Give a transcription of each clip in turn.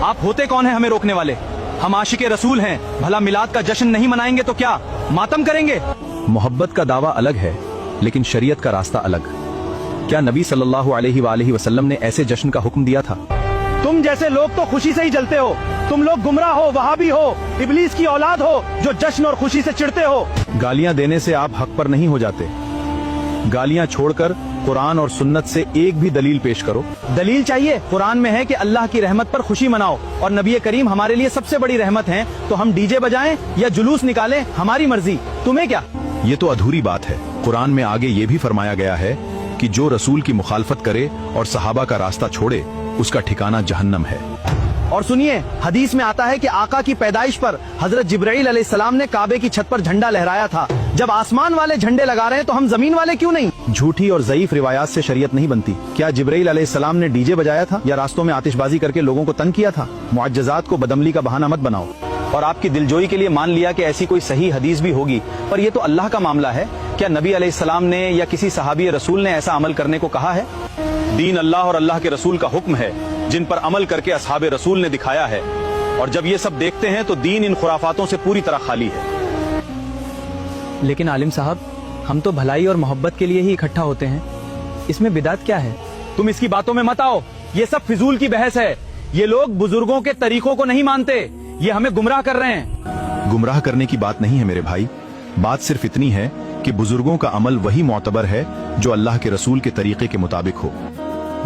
आप होते कौन है हमें रोकने वाले? हम आशिके रसूल हैं, भला मिलाद का जश्न नहीं मनाएंगे तो क्या मातम करेंगे? मोहब्बत का दावा अलग है लेकिन शरीयत का रास्ता अलग। क्या नबी सल्लल्लाहु अलैहि वसल्लम ने ऐसे जश्न का हुक्म दिया था? तुम जैसे लोग तो खुशी से ही जलते हो। तुम लोग गुमराह हो, वहाबी हो, इब्लीस की औलाद हो जो जश्न और खुशी से चिढ़ते हो। गालियां देने से आप हक पर नहीं हो जाते। गालियां छोड़कर कुरान और सुन्नत से एक भी दलील पेश करो। दलील चाहिए? कुरान में है कि अल्लाह की रहमत पर खुशी मनाओ और नबी करीम हमारे लिए सबसे बड़ी रहमत हैं, तो हम डीजे बजाएं या जुलूस निकालें, हमारी मर्जी, तुम्हें क्या? ये तो अधूरी बात है। कुरान में आगे ये भी फरमाया गया है कि जो रसूल की मुखालफत करे और सहाबा का रास्ता छोड़े उसका ठिकाना जहन्नम है। और सुनिए, हदीस में आता है कि आका की पैदाइश पर हजरत जिब्राइल अलैहिस्सलाम ने काबे की छत पर झंडा लहराया था। जब आसमान वाले झंडे लगा रहे हैं तो हम जमीन वाले क्यों नहीं? झूठी और ज़ईफ रिवायात से शरीयत नहीं बनती। क्या जिब्राइल अलैहिस्सलाम ने डीजे बजाया था या रास्तों में आतिशबाजी करके लोगों को तंग किया था? मुअज्जज़ात को बदअमली का बहाना मत बनाओ। और आपकी दिलजोई के लिए मान लिया कि ऐसी कोई सही हदीस भी होगी, पर यह तो अल्लाह का मामला है। क्या नबी अलैहिस्सलाम ने या किसी सहाबी रसूल ने ऐसा अमल करने को कहा है? दीन अल्लाह और अल्लाह के रसूल का हुक्म है जिन पर अमल करके असहाबे रसूल ने दिखाया है। और जब ये सब देखते हैं तो दीन इन खुराफातों से पूरी तरह खाली है। लेकिन आलिम साहब, हम तो भलाई और मोहब्बत के लिए ही इकट्ठा होते हैं, इसमें बिदात क्या है? तुम इसकी बातों में मत आओ, ये सब फिजूल की बहस है। ये लोग बुजुर्गों के तरीकों को नहीं मानते, ये हमें गुमराह कर रहे हैं। गुमराह करने की बात नहीं है मेरे भाई, बात सिर्फ इतनी है कि बुजुर्गों का अमल वही मोतबर है जो अल्लाह के रसूल के तरीके के मुताबिक हो।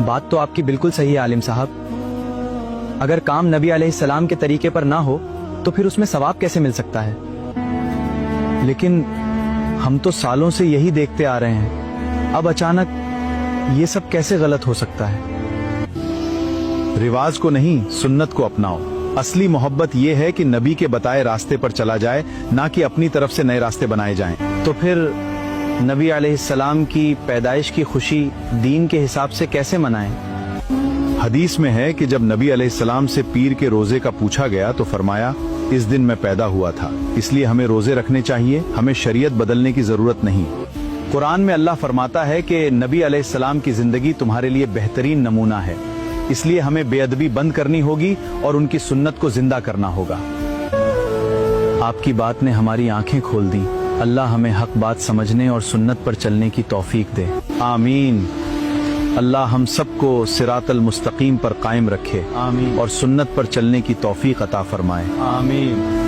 बात तो आपकी बिल्कुल सही है आलिम साहब। अगर काम नबी अलैहिस्सलाम के तरीके पर ना हो तो फिर उसमें सवाब कैसे मिल सकता है? लेकिन हम तो सालों से यही देखते आ रहे हैं, अब अचानक ये सब कैसे गलत हो सकता है? रिवाज को नहीं, सुन्नत को अपनाओ। असली मोहब्बत ये है कि नबी के बताए रास्ते पर चला जाए, ना कि अपनी तरफ से नए रास्ते बनाए जाएं। तो फिर नबी अलैहिस्सलाम की पैदाइश की खुशी दीन के हिसाब से कैसे मनाएं? हदीस में है कि जब नबी अलैहिस्सलाम से पीर के रोजे का पूछा गया तो फरमाया, इस दिन मैं पैदा हुआ था, इसलिए हमें रोजे रखने चाहिए, हमें शरीयत बदलने की जरूरत नहीं। कुरान में अल्लाह फरमाता है कि नबी अलैहिस्सलाम की जिंदगी तुम्हारे लिए बेहतरीन नमूना है, इसलिए हमें बेअदबी बंद करनी होगी और उनकी सुन्नत को जिंदा करना होगा। आपकी बात ने हमारी आंखें खोल दी। अल्लाह हमें हक बात समझने और सुन्नत पर चलने की तौफीक दे। आमीन। अल्लाह हम सबको सिरातल मुस्तकीम पर कायम रखे। आमीन। और सुन्नत पर चलने की तौफीक अता फरमाए। आमीन।